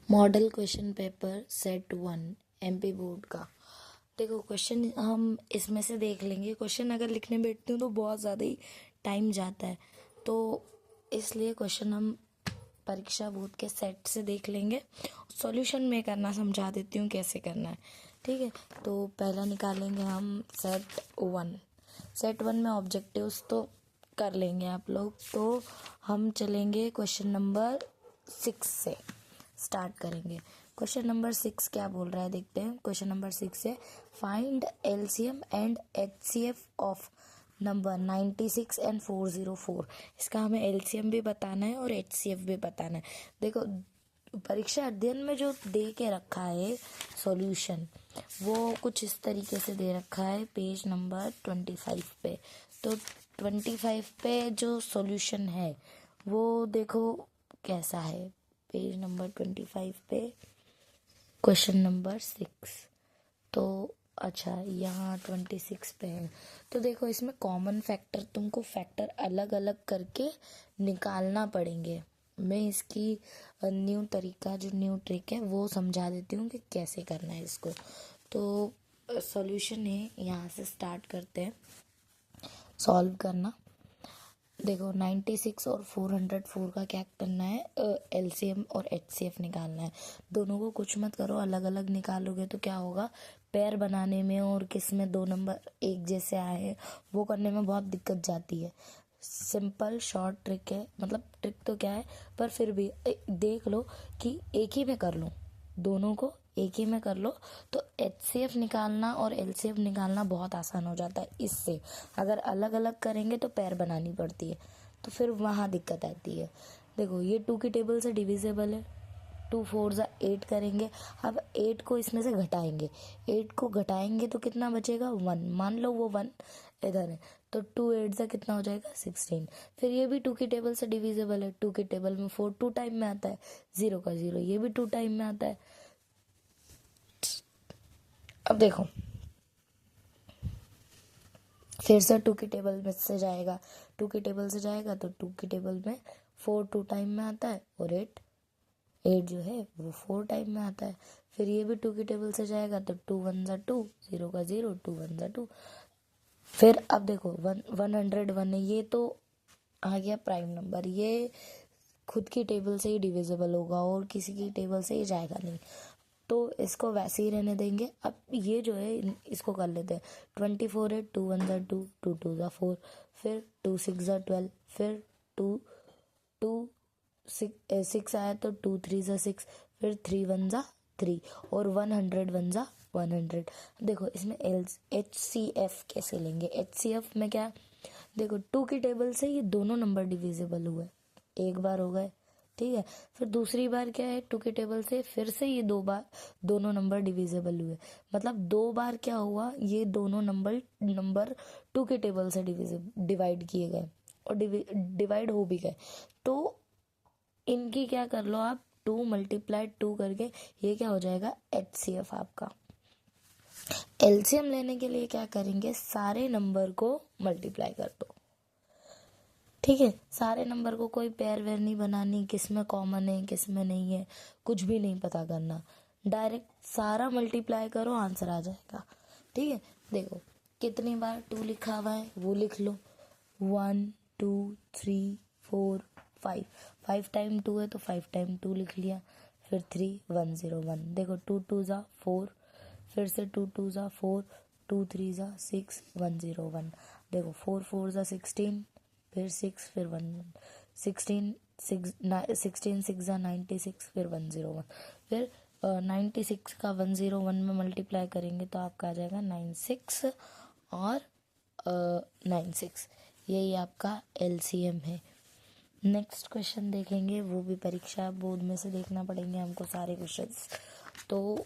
Model question paper set 1 MP board का। देखो question हम इसमें से देख लेंगे। क्वेश्चन अगर लिखने बैठते हो तो बहुत ज़्यादा ही टाइम जाता है, तो इसलिए क्वेश्चन हम परीक्षा बोर्ड के सेट से देख लेंगे। सॉल्यूशन में करना समझा देती हूँ कैसे करना है, ठीक है। तो पहला निकालेंगे हम सेट वन में ऑब्जेक्टिव्स तो कर लेंगे आप लोग। तो हम चलेंगे क्वेश्चन नंबर 6 से स्टार्ट करेंगे। क्वेश्चन नंबर 6 क्या बोल रहा है देखते हैं। क्वेश्चन नंबर 6 है find LCM and HCF of number 96 and 404। इसका हमें एलसीएम भी बताना है और एचसीएफ भी बताना है। देखो परीक्षा अध्ययन में जो दे के रखा है सॉल्यूशन, वो कुछ इस तरीके से दे रखा है पेज नंबर 25 पे। तो 25 पे जो सॉल्यूशन है वो देखो कैसा है। पेज नंबर 25 पे क्वेश्चन नंबर 6। तो अच्छा यहाँ 26 पे है। तो देखो इसमें कॉमन फैक्टर तुमको फैक्टर अलग अलग करके निकालना पड़ेंगे। मैं इसकी न्यू तरीका जो न्यू ट्रिक है वो समझा देती हूँ कि कैसे करना है इसको। तो सॉल्यूशन है, यहाँ से स्टार्ट करते हैं सॉल्व करना। देखो 96 और 404 का क्या करना है, एलसीएम और एचसीएफ निकालना है। दोनों को कुछ मत करो, अलग अलग निकालोगे तो क्या होगा, पेयर बनाने में और किस में दो नंबर एक जैसे आए हैं वो करने में बहुत दिक्कत जाती है। सिंपल शॉर्ट ट्रिक है, मतलब ट्रिक तो क्या है पर फिर भी देख लो कि एक ही में कर लो, दोनों को एक ही में कर लो तो एचसीएफ निकालना और एलसीएफ निकालना बहुत आसान हो जाता है। इससे अगर अलग अलग करेंगे तो पेयर बनानी पड़ती है, तो फिर वहाँ दिक्कत आती है। देखो ये 2 की टेबल से डिविजिबल है, 2 4 जा 8 करेंगे। अब 8 को इसमें से घटाएंगे, 8 को घटाएंगे तो कितना बचेगा 1। मान लो वो 1 इधर है, तो 2 8 जा कितना हो जाएगा 16। फिर ये भी 2 की टेबल से डिविजिबल है, 2 की टेबल में 4 2 टाइम में आता है, 0 का 0, ये भी 2 टाइम में आता है। अब देखो फिर से 2 की टेबल में से जाएगा, 2 की टेबल से जाएगा तो 2 की टेबल में 4 2 टाइम में आता है और 8 जो है वो 4 टाइम में आता है। फिर ये भी 2 की टेबल से जाएगा तो 2 1 जा 2, 0 का 0, 2 1 जा 2। फिर अब देखो 101 है, ये तो आ गया प्राइम नंबर, ये खुद की टेबल से ही डिविजिबल होगा और किसी की टेबल से ही जाएगा नहीं, तो इसको वैसे ही रहने देंगे। अब ये जो है इसको कर लेते हैं। 24 है, 2 1 जा 2, 2 2 जा 4, फिर 2 6 जा 12, फिर 2 2 6 आया तो 2 3 जा 6, फिर 3 1 जा 3 और 101 जा 100। देखो इसमें एच सी एफ कैसे लेंगे। एच सी एफ में क्या, देखो 2 की टेबल से ये दोनों नंबर डिविजिबल हुए, एक बार हो गए, ठीक है। फिर दूसरी बार क्या है, 2 के टेबल से फिर से ये 2 बार दोनों नंबर डिविजिबल हुए, मतलब 2 बार क्या हुआ, ये दोनों नंबर 2 के टेबल से डिवाइड किए गए और डिवाइड हो भी गए। तो इनकी क्या कर लो आप, 2 मल्टीप्लाई 2 करके ये क्या हो जाएगा एचसीएफ आपका। एलसीएम लेने के लिए क्या करेंगे, सारे नंबर को मल्टीप्लाई कर दो, ठीक है। सारे नंबर को कोई पेयर वेयर नहीं बनानी, किस में कॉमन है किस में नहीं है कुछ भी नहीं पता करना, डायरेक्ट सारा मल्टीप्लाई करो आंसर आ जाएगा, ठीक है। देखो कितनी बार 2 लिखा हुआ है वो लिख लो, 1 2 3 4 5, 5 टाइम 2 है तो 5 टाइम 2 लिख लिया। फिर 3 1 0 1, देखो 2 2 जा 4, फिर से 2 2 जा 4, 2 3 जा 6, 1 0 1, देखो 4 4 जा 16, फिर 6, फिर 1 16 16 6 जा 96, फिर 101, फिर 96 का 101 में मल्टीप्लाई करेंगे तो आपका आ जाएगा 96 और 96, यही आपका एलसीएम है। नेक्स्ट क्वेश्चन देखेंगे, वो भी परीक्षा बोर्ड में से देखना पड़ेंगे हमको सारे क्वेश्चंस। तो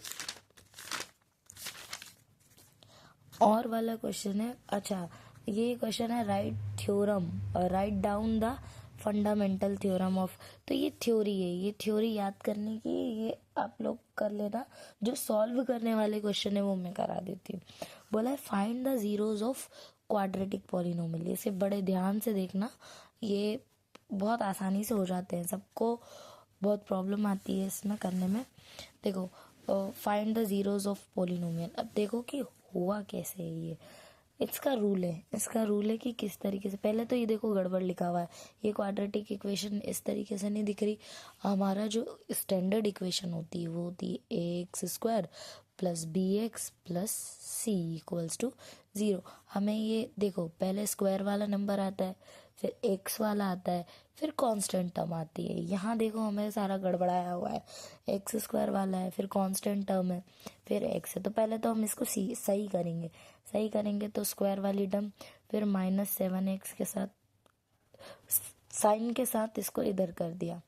और वाला क्वेश्चन है, अच्छा ये क्वेश्चन है write down the fundamental theorem of. तो ये थ्योरी है, ये थ्योरी याद करने की, ये आप लोग कर लेना। जो सॉल्व करने वाले क्वेश्चन है वो मैं करा देती हूँ। बोला है find the zeros of quadratic polynomial. इसे बड़े ध्यान से देखना, ये बहुत आसानी से हो जाते हैं, सबको बहुत प्रॉब्लम आती है इसमें करने में। देखो, find the zeros of polynomial. अब देखो कि हुआ कैसे है ये। इसका रूल है कि किस तरीके से, पहले तो ये देखो गड़बड़ लिखा हुआ है, ये क्वाड्रेटिक इक्वेशन इस तरीके से नहीं दिख रही। हमारा जो स्टैंडर्ड इक्वेशन होती है वो होती है ax² plus bx plus c equals to 0। हमें ये देखो, पहले स्क्वायर वाला नंबर आता है, फिर x वाला आता है, फिर कांस्टेंट टर्म आती है। यहाँ देखो हमें सारा गड़बड़ाया हुआ है, x² वाला है, फिर कांस्टेंट टर्म है, फिर x है। तो पहले तो हम इसको सही करेंगे तो स्क्वायर वाली टर्म, फिर -7x के साथ साइन के साथ इसको इधर कर दिया,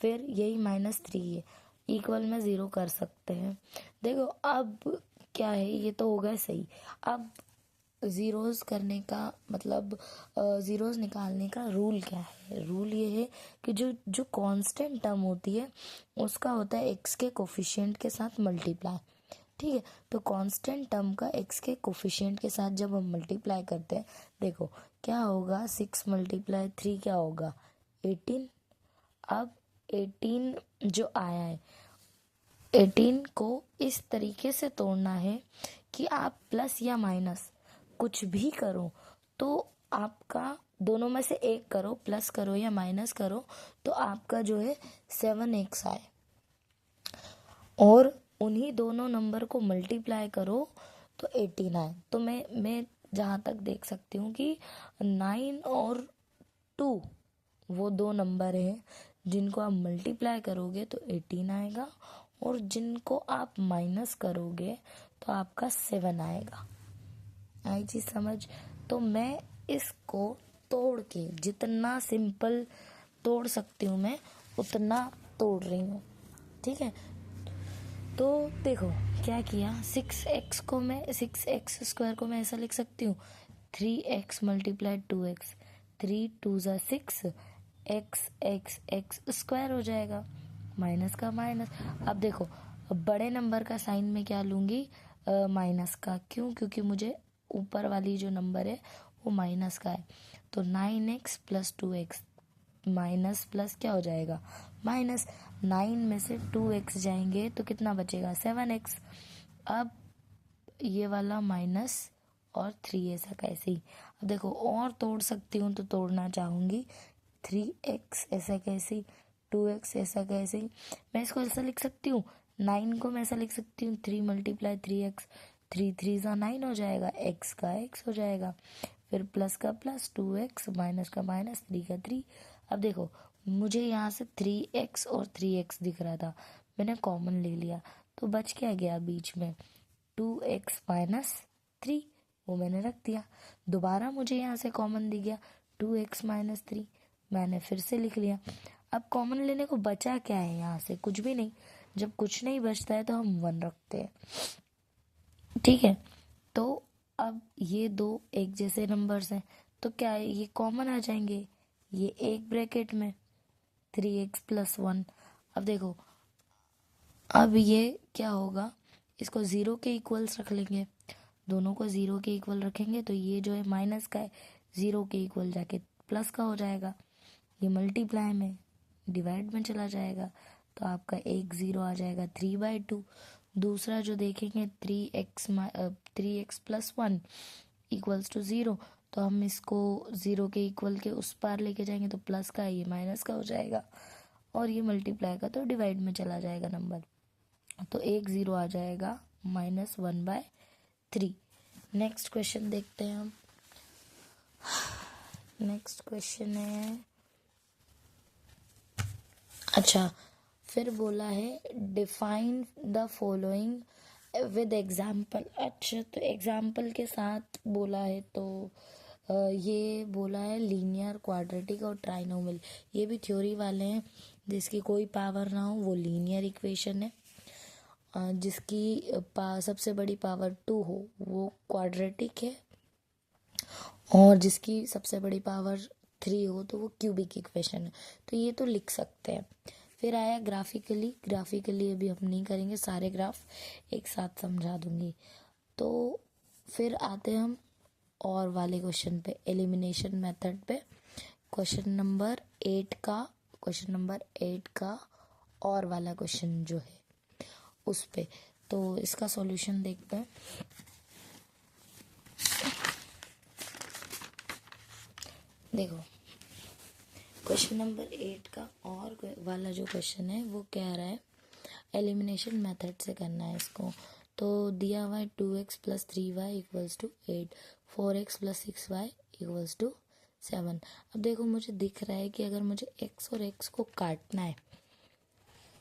फिर यही -3 है, इक्वल में 0 कर सकते हैं। देखो अब क्या है, ये तो हो गया सही। अब ज़ीरोज़ करने का मतलब ज़ीरोज़ निकालने का रूल क्या है? रूल ये है कि जो कांस्टेंट टर्म होती है उसका होता है x के कोफिशिएंट के साथ मल्टीप्लाई। ठीक है, तो कांस्टेंट टर्म का x के कोफिशिएंट के साथ जब हम मल्टीप्लाई करते हैं, देखो क्या होगा, 6 × 3 क्या होगा, 18। अब 18 जो आया है, 18 को इस तरीके से तोड़ना है कि आप प्लस या माइनस कुछ भी करो तो आपका दोनों में से एक करो, प्लस करो या माइनस करो, तो आपका जो है 7x आए, और उन्हीं दोनों नंबर को मल्टीप्लाई करो तो 18 आए। तो मैं जहाँ तक देख सकती हूँ कि 9 और 2 वो दो नंबर हैं जिनको आप मल्टीप्लाई करोगे तो 18 आएगा, और जिनको आप माइनस करोगे तो आपका 7 आएगा। आई चीज़ समझ? तो मैं इसको तोड़ के जितना सिंपल तोड़ सकती हूँ मैं उतना तोड़ रही हूँ। ठीक है, तो देखो क्या किया, 6x को मैं ऐसा लिख सकती हूँ, 3x × 2x, 3 2 = 6, x स्क्वायर हो जाएगा, माइनस का माइनस। अब देखो, बड़े नंबर का साइन में क्या लूँगी, माइनस का। क्यों? क्योंकि मुझे ऊपर वाली जो नंबर है वो माइनस का है। तो 9x + 2x, माइनस प्लस क्या हो जाएगा, माइनस। 9 में से 2x जाएंगे तो कितना बचेगा, 7x। अब ये वाला माइनस और 3 ऐसा कैसे ही। अब देखो और तोड़ सकती हूँ तो तोड़ना चाहूँगी, 3x ऐसा कैसे, 2x ऐसा कैसे। मैं इसको ऐसा लिख सकती हूँ, 9 को मैं ऐसा लिख सकती हूँ, 3 × 3x, 3 3 = 9 हो जाएगा, x का x हो जाएगा, फिर प्लस का प्लस 2x, माइनस का माइनस, 3 का 3। अब देखो मुझे यहाँ से 3x और 3x दिख रहा था, मैंने कॉमन ले लिया तो बच क्या गया बीच में, 2x - 3, वो मैंने रख दिया। दोबारा मुझे यहाँ से कॉमन दिख गया 2x - 3, मैंने फिर से लिख लिया। अब कॉमन लेने को बचा क्या है यहाँ से, कुछ भी नहीं। जब कुछ नहीं बचता है तो हम 1 रखते हैं। ठीक है, तो अब ये दो एक जैसे नंबर्स हैं तो क्या है, ये कॉमन आ जाएंगे, ये एक ब्रैकेट में 3x + 1। अब देखो, अब ये क्या होगा, इसको 0 के इक्वल्स रख लेंगे, दोनों को 0 के इक्वल रखेंगे तो ये जो है माइनस का है, 0 के इक्वल जाके प्लस का हो जाएगा, ये मल्टीप्लाई में डिवाइड में चला जाएगा, तो आपका एक 0 आ जाएगा, 3/2। दूसरा जो देखेंगे 3x + 1 = 0, तो हम इसको 0 के इक्वल के उस पार लेके जाएंगे तो प्लस का, ये माइनस का हो जाएगा, और ये मल्टीप्लाई का तो डिवाइड में चला जाएगा नंबर, तो एक 0 आ जाएगा, -1/3। नेक्स्ट क्वेश्चन देखते हैं हम। नेक्स्ट क्वेश्चन है, अच्छा फिर बोला है define the following with example. अच्छा, तो एग्जाम्पल के साथ बोला है, तो ये बोला है लीनियर, क्वाड्रेटिक और ट्राइनोमियल। ये भी थ्योरी वाले हैं, जिसकी कोई पावर ना हो वो लीनियर इक्वेशन है, जिसकी सबसे बड़ी पावर 2 हो वो क्वाड्रेटिक है, और जिसकी सबसे बड़ी पावर 3 हो तो वो क्यूबिक इक्वेशन है। तो ये तो लिख सकते हैं। फिर आया ग्राफिकली अभी हम नहीं करेंगे, सारे ग्राफ एक साथ समझा दूंगी। तो फिर आते हम और वाले क्वेश्चन पे, एलिमिनेशन मेथड पे। क्वेश्चन नंबर 8 का और वाला क्वेश्चन जो है उस पे। तो इसका सॉल्यूशन देखते हैं। देखो क्वेश्चन नंबर 8 का और वाला जो क्वेश्चन है वो कह रहा है एलिमिनेशन मेथड से करना है इसको। तो दिया हुआ है 2x plus 3y equals to 8, 4x plus 6y equals to 7। अब देखो मुझे दिख रहा है कि अगर मुझे x और x को काटना है,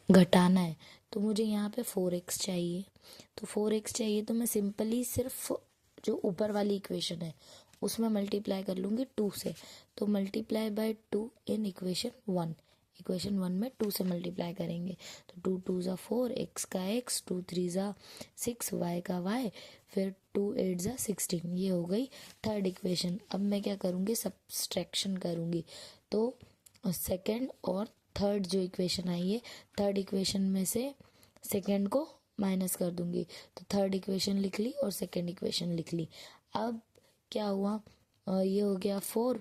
घटाना है, तो मुझे यहाँ पे 4x चाहिए। तो 4x चाहिए तो मैं सिंपली सिर्फ जो ऊपर वाली इक्वेशन है उसमें मल्टीप्लाई कर लूँगी 2 से। तो multiply by 2 in equation 1, equation 1 में 2 से मल्टीप्लाई करेंगे तो 2 2 ज़ा 4, x का x, 2 3 ज़ा 6, y का y, फिर 2 8 ज़ा 16। ये हो गई थर्ड इक्वेशन। अब मैं क्या करूँगी, सब्सट्रैक्शन करूँगी। तो सेकंड और थर्ड जो इक्वेशन आई है, थर्ड इक्वेशन में से सेकंड को माइनस कर दूंगी। तो थर्ड इक्वेशन लिख ली और सेकंड इक्वेशन लिख ली। अब क्या हुआ, ये हो गया 4।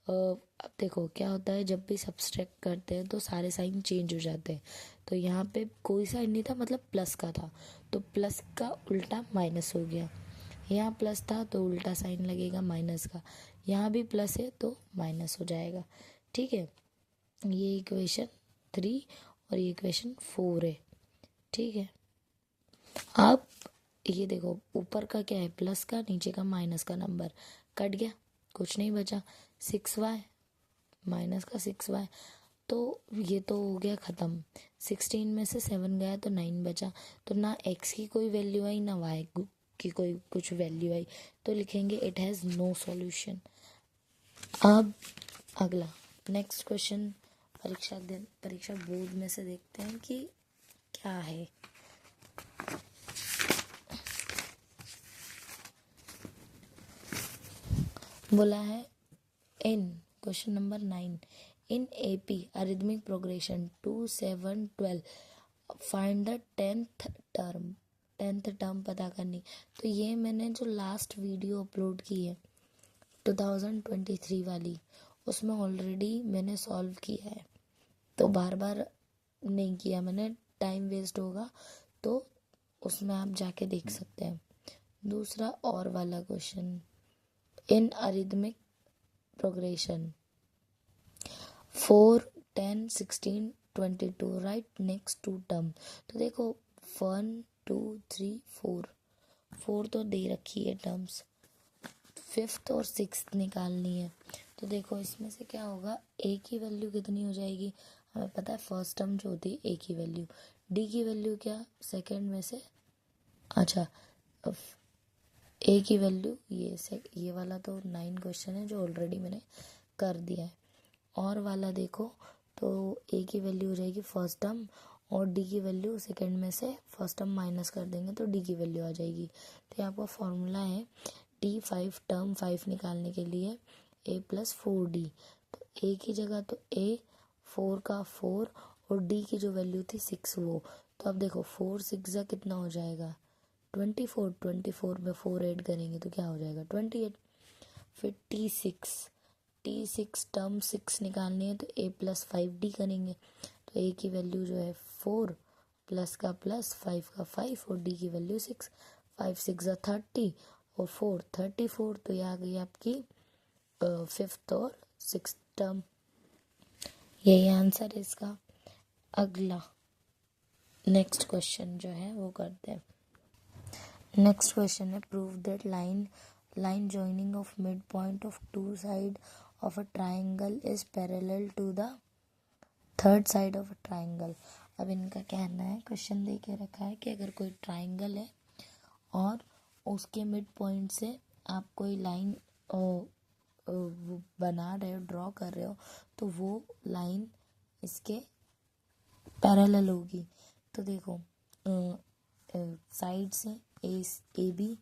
अब देखो क्या होता है, जब भी सब्सट्रैक्ट करते हैं तो सारे साइन चेंज हो जाते हैं। तो यहाँ पे कोई साइन नहीं था, मतलब प्लस का था, तो प्लस का उल्टा माइनस हो गया। यहाँ प्लस था तो उल्टा साइन लगेगा माइनस का, यहाँ भी प्लस है तो माइनस हो जाएगा। ठीक है, ये इक्वेशन 3 और ये इक्वेशन 4 है। ठीक है, अब ये देखो ऊपर का क्या है, प्लस का, नीचे का माइनस का नंबर कट गया, कुछ नहीं बचा। 6y माइनस का 6y, तो ये तो हो गया ख़त्म। 16 में से 7 गया तो 9 बचा। तो ना x की कोई वैल्यू आई ना y की कोई कुछ वैल्यू आई, तो लिखेंगे इट हैज़ नो सॉल्यूशन। अब अगला नेक्स्ट क्वेश्चन परीक्षा बोर्ड में से देखते हैं कि क्या है। बोला है in question number 9 in AP arithmetic progression 2 7 12 find the 10th term पता करनी। तो ये मैंने जो लास्ट वीडियो अपलोड की है 2023 वाली, उसमें ऑलरेडी मैंने सॉल्व किया है, तो बार बार नहीं किया मैंने, टाइम वेस्ट होगा, तो उसमें आप जाके देख सकते हैं। दूसरा और वाला question in arithmetic progression 4 10 16 22 write next two term. तो देखो 1 2 3 4 तो दे रखी है टर्म्स, 5th और 6th निकालनी है। तो देखो इसमें से क्या होगा, ए की वैल्यू कितनी हो जाएगी, हमें पता है फर्स्ट टर्म जो होती है ए की वैल्यू, डी की वैल्यू क्या सेकंड में से, अच्छा ए की वैल्यू ये वाला तो 9 क्वेश्चन है जो ऑलरेडी मैंने कर दिया है। और वाला देखो तो ए की वैल्यू हो जाएगी फर्स्ट टर्म और डी की वैल्यू सेकंड में से फर्स्ट टर्म माइनस कर देंगे तो डी की वैल्यू आ जाएगी। तो ये आपका फॉर्मूला है D5 टर्म 5 निकालने के लिए a प्लस 4d। तो a की जगह तो a 4 का 4 और d की जो वैल्यू थी 6 वो। तो अब देखो 4 6 जा कितना हो जाएगा 24, 24 में 4 ऐड करेंगे तो क्या हो जाएगा 28। फिर T6 टर्म 6 निकालनी है तो a प्लस 5d करेंगे। तो a की वैल्यू जो है 4 प्लस का प्लस 5 का 5 और d की वैल्यू 6, 5 6 जा 30 और 4 34। तो ये आ गई आपकी 5th और 6th टर्म, यही आंसर है इसका। अगला नेक्स्ट क्वेश्चन जो है वो करते हैं। नेक्स्ट क्वेश्चन है prove that line joining of mid point of two side of a triangle is parallel to the third side of a triangle. अब इनका कहना है, क्वेश्चन दे के रखा है कि अगर कोई ट्राइंगल है और उसके मिड पॉइंट से आप कोई लाइन बना रहे हो, ड्रॉ कर रहे हो, तो वो लाइन इसके पैरेलल होगी। तो देखो साइड से ए बी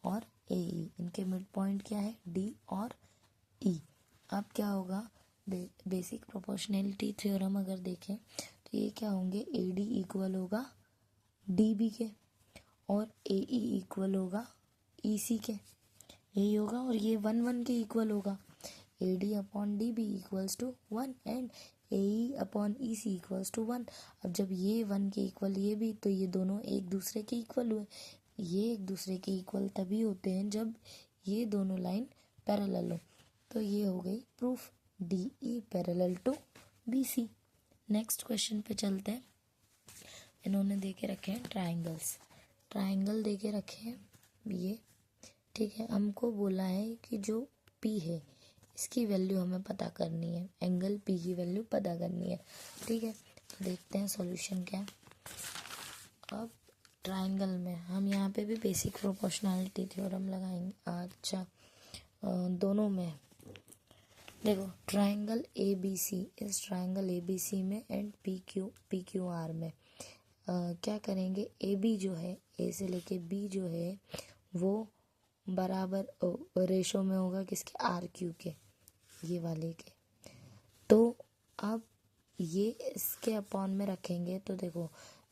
और ए ई, इनके मिड पॉइंट क्या है डी और ई। अब क्या होगा, बेसिक प्रोपोर्शनैलिटी थ्योरम अगर देखें तो ये क्या होंगे, ए डी इक्वल होगा डी बी के और ए ई इक्वल होगा ई सी के, यही होगा। और ये 1 1 के इक्वल होगा, A D upon D B equals to 1 and AE upon EC equals to 1। अब जब ये 1 के इक्वल ये भी, तो ये दोनों एक दूसरे के इक्वल हुए। ये एक दूसरे के इक्वल तभी होते हैं जब ये दोनों लाइन पैरेलल हो। तो ये हो गई proof, DE parallel to BC। Next question पे चलते हैं। इन्होंने दे के रखे हैं ट्राइंगल्स, ट्राइंगल दे के रखे हैं ये, ठीक है। हमको बोला है कि जो P है इसकी वैल्यू हमें पता करनी है, एंगल P की वैल्यू पता करनी है, ठीक है। तो देखते हैं सॉल्यूशन क्या है। अब ट्राइंगल में हम यहाँ पे भी बेसिक प्रोपोर्शनैलिटी थ्योरम लगाएंगे। अच्छा, दोनों में देखो, ट्राइंगल ABC, इस ट्राइंगल ABC में एंड PQR में क्या करेंगे, AB जो है, A से लेके B जो है वो बराबर रेशो में होगा किसके, RQ के, ये वाले के। तो अब ये इसके अपॉन में रखेंगे तो देखो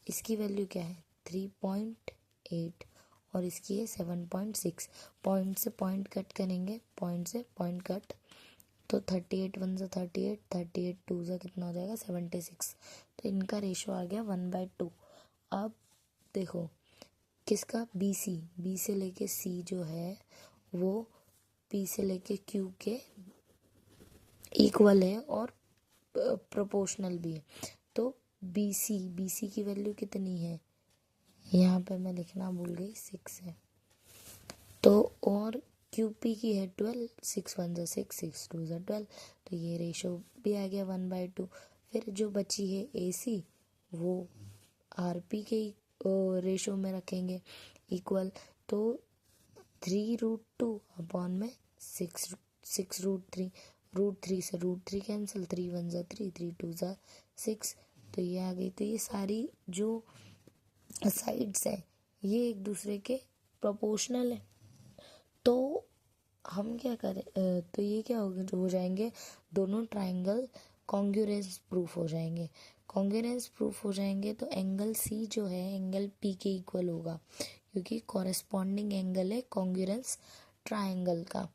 इसकी वैल्यू क्या है 3.8 और इसकी है 7.6। पॉइंट से पॉइंट कट करेंगे, पॉइंट से पॉइंट कट, तो 38 1 से 38, 38 2 से कितना हो जाएगा 76। तो इनका रेशो आ गया 1/2। अब देखो किसका, B से लेके C जो है वो P से लेके Q के इक्वल है और प्रोपोर्शनल भी है। तो BC की वैल्यू कितनी है, यहाँ पे मैं लिखना भूल गई, 6 है। तो और QP की है 12, 6 1 से 6, 6 2 से 12, तो ये रेशो भी आ गया 1/2। फिर जो बची है AC वो RP के रेशो में रखेंगे इक्वल, तो 3√2 अपॉन में 6√3, √3 से √3 कैंसिल, 3 1 जा 3, 3 2 जा 6, तो ये आ गई। तो ये सारी जो साइड्स है ये एक दूसरे के प्रोपोर्शनल है। तो हम क्या करें, तो ये क्या हो जाएंगे, दोनों ट्राइंगल कॉन्ग्रुएंस प्रूफ हो जाएंगे। कॉन्ग्रुएंस प्रूफ हो जाएंगे तो एंगल C जो है एंगल P के इक्वल होगा, क्योंकि कॉरेस्पॉन्डिंग एंगल है कॉन्ग्रुएंस ट्राइंगल का।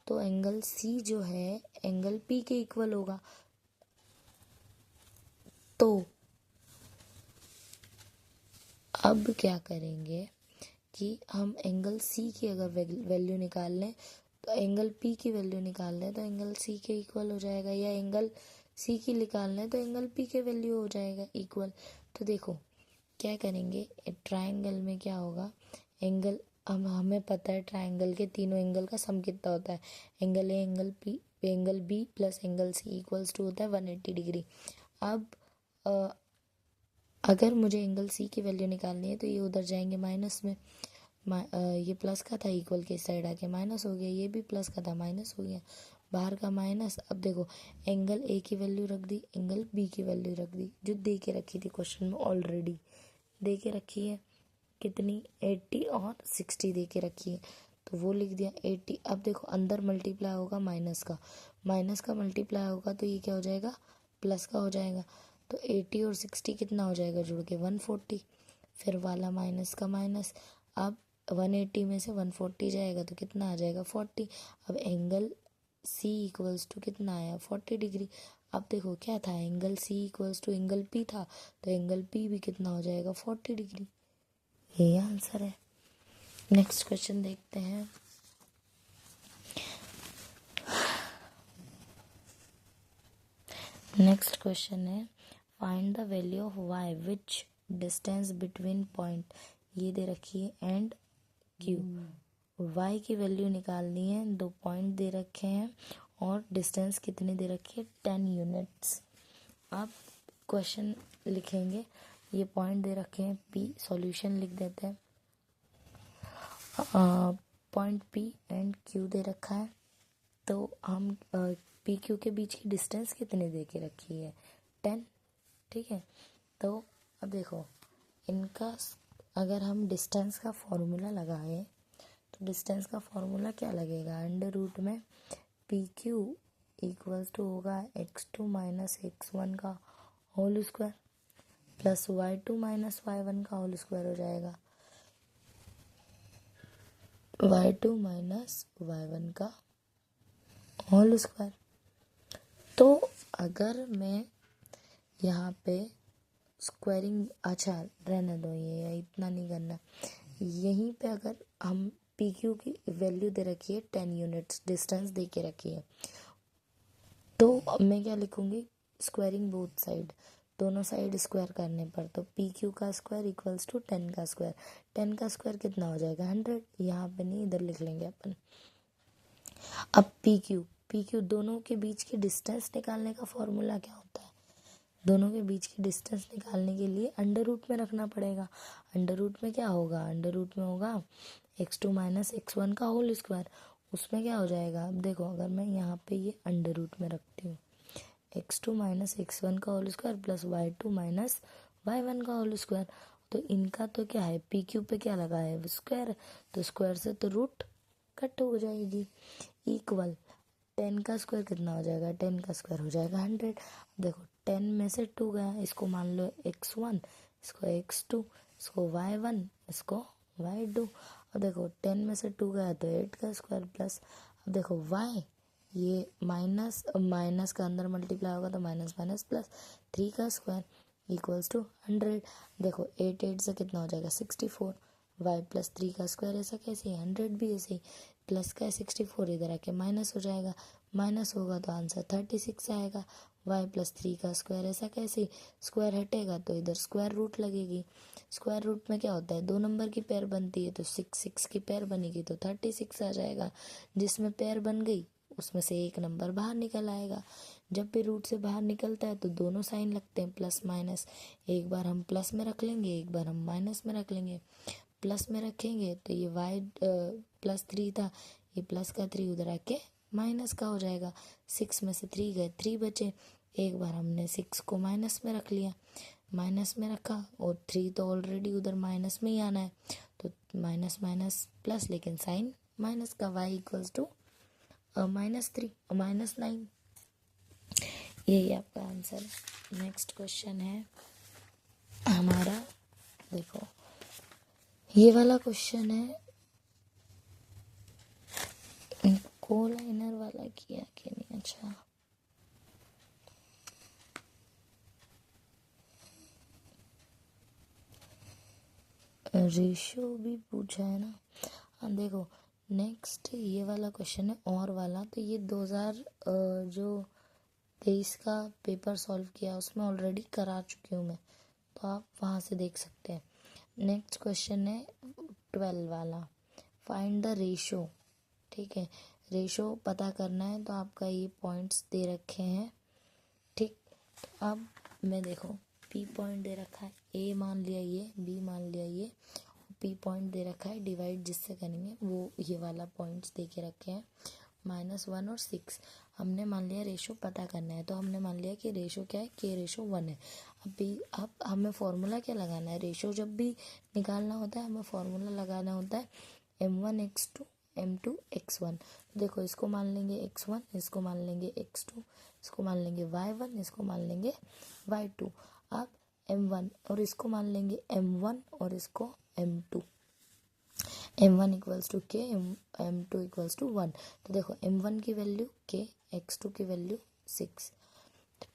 तो एंगल C जो है एंगल P के इक्वल होगा। तो अब क्या करेंगे कि हम एंगल C की अगर वैल्यू निकाल लें तो एंगल P की वैल्यू निकाल लें तो एंगल C के इक्वल हो जाएगा, या एंगल C की निकाल लें तो एंगल P के वैल्यू हो जाएगा इक्वल। तो देखो क्या करेंगे, ट्राइंगल में क्या होगा, एंगल हमें पता है ट्राइंगल के तीनों एंगल का सम कितना होता है, angle A angle B plus angle C equals to होता है 180 डिग्री। अब अगर मुझे एंगल C की वैल्यू निकालनी है तो ये उधर जाएंगे माइनस में, ये प्लस का था इक्वल के साइड आके माइनस हो गया, ये भी प्लस का था माइनस हो गया, बाहर का माइनस। अब देखो एंगल A की वैल्यू रख दी, एंगल B की वैल्यू रख दी, जो दे के रखी थी क्वेश्चन में, ऑलरेडी दे के रखी है कितनी 80 और 60 दे के रखी है, तो वो लिख दिया 80। अब देखो अंदर मल्टीप्लाई होगा माइनस का मल्टीप्लाई होगा तो ये क्या हो जाएगा, प्लस का हो जाएगा। तो 80 और 60 कितना हो जाएगा जुड़ के 140, फिर वाला माइनस का माइनस। अब 180 में से 140 जाएगा तो कितना आ जाएगा 40। अब एंगल C इक्वल्स टू कितना आया 40 डिग्री। अब देखो क्या था, angle C equals to angle P था, तो एंगल P भी कितना हो जाएगा 40 डिग्री। यही आंसर है। नेक्स्ट क्वेश्चन देखते हैं। नेक्स्ट क्वेश्चन है find the value of y which distance between point, ये दे रखी है एंड Q। y की वैल्यू निकालनी है, 2 पॉइंट दे रखे हैं और डिस्टेंस कितनी दे रखी है 10 यूनिट्स। आप क्वेश्चन लिखेंगे, ये पॉइंट दे रखे हैं P, सॉल्यूशन लिख देते हैं। पॉइंट P एंड Q दे रखा है, तो हम P Q के बीच की डिस्टेंस कितनी दे के रखी है 10, ठीक है। तो अब देखो इनका अगर हम डिस्टेंस का फॉर्मूला लगाएं तो डिस्टेंस का फॉर्मूला क्या लगेगा, अंडर रूट में PQ इक्वल्स टू होगा x2 माइनस x1 का whole square plus y2 minus y1 का होल स्क्वायर हो जाएगा, y2 माइनस y1 का होल स्क्वायर। तो अगर मैं यहाँ पे स्क्वायरिंग, अच्छा रहने दो, ये इतना नहीं करना। यहीं पे अगर हम पी क्यू की वैल्यू दे रखी है 10 यूनिट्स, डिस्टेंस दे के रखी है, तो मैं क्या लिखूँगी, स्क्वायरिंग बोथ साइड, दोनों साइड स्क्वायर करने पर, तो पी क्यू का स्क्वायर इक्वल्स टू 10 का स्क्वायर। 10 का स्क्वायर कितना हो जाएगा 100, यहाँ पे नहीं इधर लिख लेंगे अपन। अब पी क्यू दोनों के बीच की डिस्टेंस निकालने का फॉर्मूला क्या होता है, दोनों के बीच की डिस्टेंस निकालने के लिए अंडर रूट में रखना पड़ेगा। अंडर रूट में क्या होगा, अंडर रूट में होगा x2 माइनस x1 का होल स्क्वायर। उसमें क्या हो जाएगा, अब देखो अगर मैं यहाँ पे ये अंडर रूट में रखती हूँ, x2 माइनस x1 का whole square plus y2 minus y1 का होल स्क्वायर, तो इनका तो क्या है, पी क्यू पे क्या लगा है स्क्वायर, तो स्क्वायर से तो रूट कट हो जाएगी। इक्वल 10 का स्क्वायर कितना हो जाएगा, 10 का स्क्वायर हो जाएगा 100। देखो 10 में से 2 गया, इसको मान लो x1, इसको x2, इसको y1, इसको y2। अब देखो 10 में से 2 गया तो 8 का स्क्वायर प्लस, अब देखो y, ये माइनस माइनस का अंदर मल्टीप्लाई होगा तो माइनस माइनस प्लस 3 का स्क्वायर इक्वल्स टू 100। देखो 8 से कितना हो जाएगा 64, y प्लस 3 का स्क्वायर ऐसा कैसे, 100 भी ऐसे ही, प्लस का 64 इधर आके माइनस हो जाएगा, माइनस होगा तो आंसर 36 आएगा। y प्लस 3 का स्क्वायर ऐसा कैसे, स्क्वायर हटेगा तो इधर स्क्वायर रूट लगेगी। स्क्वायर रूट में क्या होता है, 2 नंबर की पेयर बनती है, तो 6 की पेयर बनेगी तो 36 आ जाएगा। जिसमें पेयर बन गई उसमें से एक नंबर बाहर निकल आएगा। जब भी रूट से बाहर निकलता है तो दोनों साइन लगते हैं प्लस माइनस, एक बार हम प्लस में रख लेंगे, एक बार हम माइनस में रख लेंगे। प्लस में रखेंगे तो ये y प्लस 3 था, ये प्लस का 3 उधर आके माइनस का हो जाएगा। 6 में से 3 गए, 3 बचे, एक बार हमने 6 को माइनस में रख लिया, माइनस में रखा, और 3 तो ऑलरेडी उधर माइनस में ही आना है, तो माइनस माइनस प्लस, लेकिन साइन माइनस का, y इक्वल्स टू -3 -9। यही आपका आंसर है। नेक्स्ट क्वेश्चन है हमारा, देखो ये वाला क्वेश्चन है, कोलाइनर वाला किया कि नहीं, अच्छा रेशियो भी पूछा है ना। हाँ देखो नेक्स्ट ये वाला क्वेश्चन है और वाला, तो ये 2023 का पेपर सॉल्व किया उसमें ऑलरेडी करा चुकी हूँ मैं, तो आप वहाँ से देख सकते हैं। नेक्स्ट क्वेश्चन है 12 वाला, फाइंड द रेशो। ठीक है, रेशो पता करना है, तो आपका ये पॉइंट्स दे रखे हैं। ठीक, तो अब मैं देखो पी पॉइंट दे रखा है, ए मान लिया ये, बी मान लिया ये, पी पॉइंट दे रखा है, डिवाइड जिससे करेंगे वो ये वाला पॉइंट्स दे के रखे हैं, -1 और 6। हमने मान लिया रेशो पता करना है, तो हमने मान लिया कि रेशो क्या है, के रेशो 1 है। अब हमें फॉर्मूला क्या लगाना है, रेशो जब भी निकालना होता है हमें फॉर्मूला लगाना होता है m1 x2 m2 x1। तो देखो इसको मान लेंगे x1, इसको मान लेंगे x2, इसको मान लेंगे y1, इसको मान लेंगे y2। अब m1 और इसको मान लेंगे m1 और इसको m2, m1 इक्वल्स टू के, m2 इक्वल्स टू 1। तो देखो m1 की वैल्यू k, x2 की वैल्यू 6,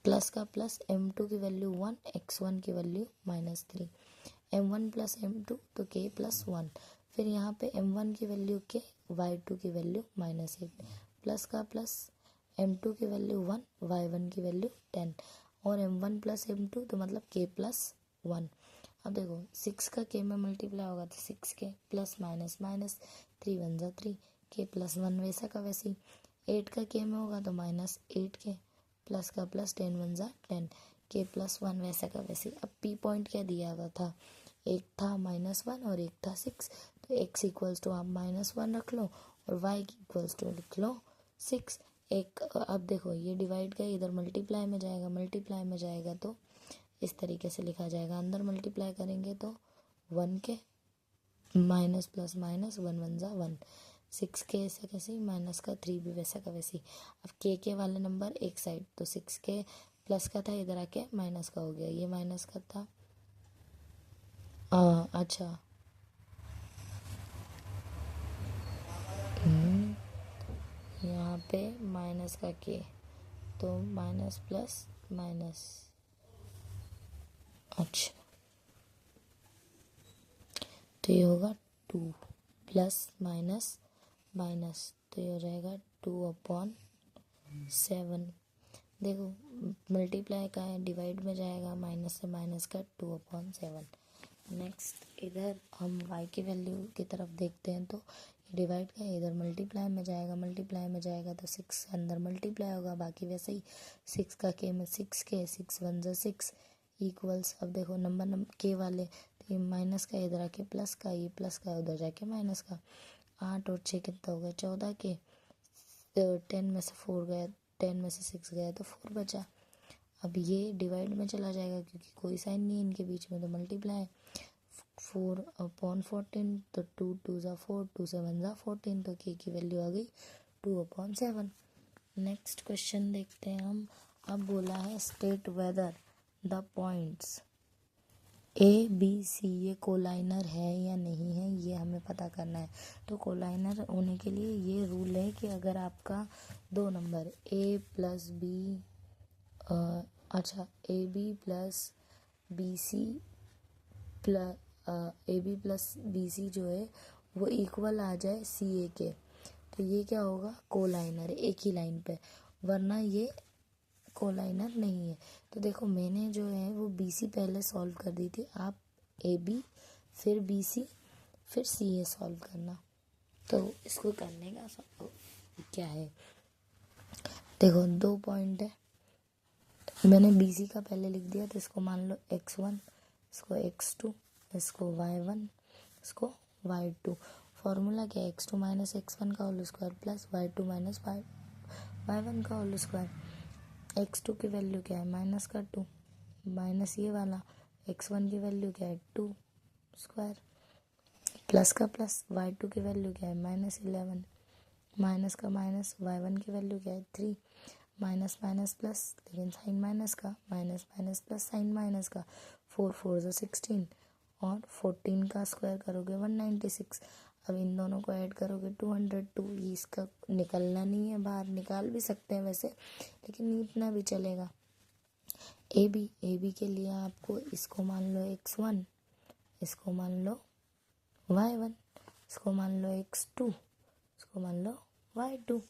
प्लस का प्लस, m2 की वैल्यू 1, x1 की वैल्यू -3, m1 प्लस m2 तो k प्लस 1। फिर यहाँ पे m1 की वैल्यू k, y2 की वैल्यू -8, प्लस का प्लस, m2 की वैल्यू 1, y1 की वैल्यू 10, और m1 प्लस m2 तो मतलब k प्लस 1। अब देखो 6 का k में मल्टीप्लाई होगा तो 6k प्लस माइनस माइनस, 3 1 जा 3, k प्लस 1 वैसा का वैसी। 8 का k में होगा तो -8k, प्लस का प्लस, 10 1 जा 10, k प्लस 1 वैसा का वैसी। अब p पॉइंट क्या दिया हुआ था, एक था -1 और एक था 6, तो x इक्वल्स टू आप -1 रख लो और y इक्वल्स टू लिख लो 6। एक अब देखो ये डिवाइड का इधर मल्टीप्लाई में जाएगा, मल्टीप्लाई में जाएगा तो इस तरीके से लिखा जाएगा, अंदर मल्टीप्लाई करेंगे तो 1 के माइनस प्लस माइनस, 1 1 जा 1, 6 के ऐसे कैसे, माइनस का 3 भी वैसा का वैसी। अब के वाले नंबर एक साइड, तो 6 के प्लस का था इधर आके माइनस का हो गया, ये माइनस का था। अच्छा यहाँ पे माइनस का के, तो माइनस प्लस माइनस, अच्छा, तो ये होगा 2 प्लस माइनस माइनस, तो ये हो जाएगा 2/7। देखो मल्टीप्लाई का है, डिवाइड में जाएगा, माइनस से माइनस का 2/7। नेक्स्ट इधर हम y की वैल्यू की तरफ देखते हैं, तो डिवाइड का है, इधर मल्टीप्लाई में जाएगा, मल्टीप्लाई में जाएगा तो 6 अंदर मल्टीप्लाई होगा, बाकी वैसे ही 6 का k में 6k, 6 1 ज़ा 6 इक्वल्स। अब देखो नंबर के वाले, तो ये माइनस का इधर आके प्लस का, ये प्लस का उधर जाके माइनस का। 8 और 6 कितना हो गया 14 के, 10 में से 4 गया, 10 में से 6 गया तो 4 बचा। अब ये डिवाइड में चला जाएगा क्योंकि कोई साइन नहीं है इनके बीच में, तो मल्टीप्लाई 4/14, तो 2 2 ज़ा 4, 2 7 ज़ा 14, तो k की वैल्यू आ गई 2/7। नेक्स्ट क्वेश्चन देखते हैं हम। अब बोला है state whether the points A B C ये कोलाइनर है या नहीं है, ये हमें पता करना है। तो कोलाइनर होने के लिए ये रूल है कि अगर आपका दो नंबर ए प्लस बी अच्छा A B plus B C जो है वो इक्वल आ जाए सी ए के, तो ये क्या होगा कोलाइनर, एक ही लाइन पे, वरना ये कोलाइनर नहीं है। तो देखो मैंने जो है वो बी सी पहले सॉल्व कर दी थी, आप ए बी फिर बी सी फिर सी ए सॉल्व करना। तो इसको करने का क्या है, देखो 2 पॉइंट है, मैंने बी सी का पहले लिख दिया, तो इसको मान लो x1, इसको x2, इसको y1, इसको y2। फॉर्मूला क्या है, x2 माइनस x1 का whole square plus y2 minus y1 का होल स्क्वायर। x2 की वैल्यू क्या है माइनस का 2, माइनस ये वाला x1 की वैल्यू क्या है 2 स्क्वायर, प्लस का प्लस y2 की वैल्यू क्या है -11, माइनस का माइनस y1 की वैल्यू क्या है 3, माइनस माइनस प्लस, लेकिन साइन माइनस का, minus minus plus sign minus का, 4 4 ज़ा 16 और 14 का स्क्वायर करोगे 196। अब इन दोनों को ऐड करोगे 202। ये इसका निकलना नहीं है बाहर, निकाल भी सकते हैं वैसे, लेकिन इतना भी चलेगा। ए बी के लिए आपको इसको मान लो x1, इसको मान लो y1, इसको मान लो x2, इसको मान लो y2।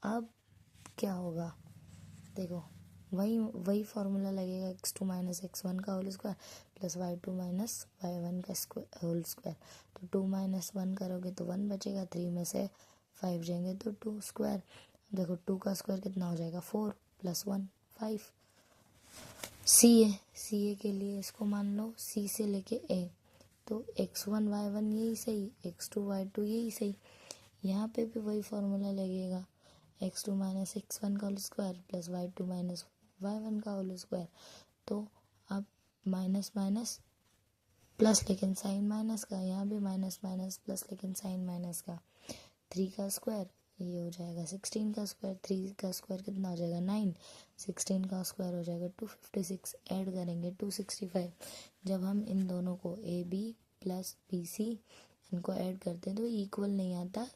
अब क्या होगा, देखो वही फॉर्मूला लगेगा, x2 माइनस x1 का whole square plus y2 minus y1 का होल स्क्वायर। तो 2 माइनस 1 करोगे तो 1 बचेगा, 3 में से 5 जाएंगे तो 2 स्क्वायर। देखो 2 का स्क्वायर कितना हो जाएगा 4 प्लस 1 5। सी ए के लिए इसको मान लो सी से लेके ए, तो x1 y1 यही सही, x2 y2 यही सही। यहाँ पे भी वही फॉर्मूला लगेगा, x2 माइनस x1 का whole square plus y2 minus y1 का होल स्क्वायर। तो अब माइनस माइनस प्लस लेकिन साइन माइनस का, यहाँ भी माइनस माइनस प्लस लेकिन साइन माइनस का। 3 का स्क्वायर ये हो जाएगा 16 का स्क्वायर, 3 का स्क्वायर कितना हो जाएगा 9, 16 का स्क्वायर हो जाएगा 256, ऐड करेंगे 265। जब हम इन दोनों को A B plus B C इनको ऐड करते हैं तो इक्वल नहीं आता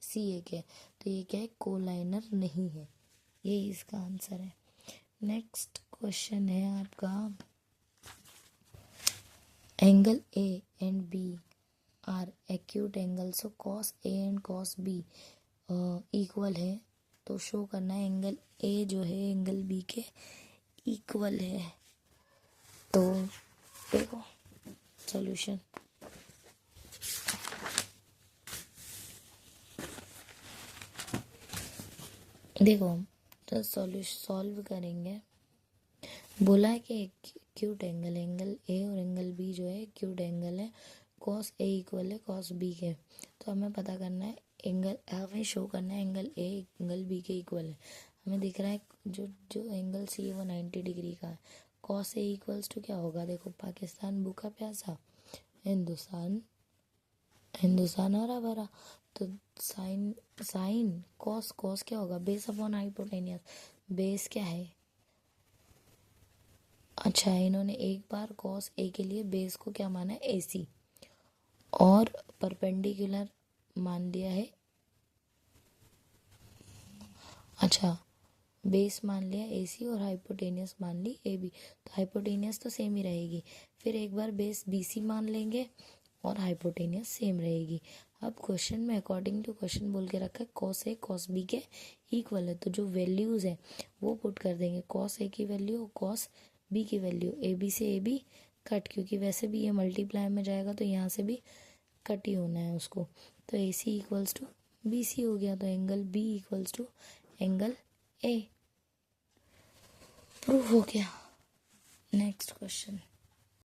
सी ए के, तो ये क्या है कोलाइनर नहीं है, ये इसका आंसर है। नेक्स्ट क्वेश्चन है आपका, angle A and B are acute angle, so cos A and cos B equal है, तो शो करना है एंगल ए जो है एंगल बी के इक्वल है। तो देखो सॉल्यूशन, देखो तो सॉल्व करेंगे। बोला है कि एक्यूट एंगल, एंगल ए और एंगल बी जो है एक्यूट एंगल है, कॉस ए इक्वल है कॉस बी के। तो हमें पता करना है एंगल, हमें शो करना है एंगल ए एंगल बी के इक्वल है। हमें दिख रहा है जो जो एंगल सी है वो 90 डिग्री का है। कॉस ए इक्वल्स टू क्या होगा, देखो पाकिस्तान भूखा प्यासा, हिंदुस्तान हरा भरा, तो साइन कॉस क्या होगा बेस अपॉन हाइपोटेनियस, बेस क्या है, अच्छा इन्होंने एक बार कॉस ए के लिए बेस को क्या माना है AC, और परपेंडिकुलर मान दिया है, अच्छा बेस मान लिया AC और हाइपोटेनियस मान ली AB, तो हाइपोटेनियस तो सेम ही रहेगी। फिर एक बार बेस BC मान लेंगे और हाइपोटेनियस सेम रहेगी। अब क्वेश्चन में अकॉर्डिंग टू क्वेश्चन बोल के रखा है cos A cos B के इक्वल है, तो जो वैल्यूज़ है वो पुट कर देंगे। cos A की वैल्यू cos B की वैल्यू, AB से AB कट, क्योंकि वैसे भी ये मल्टीप्लाई में जाएगा तो यहाँ से भी कट ही होना है उसको। तो AC इक्वल्स टू BC हो गया, तो angle B equals to angle A proof हो गया। Next question.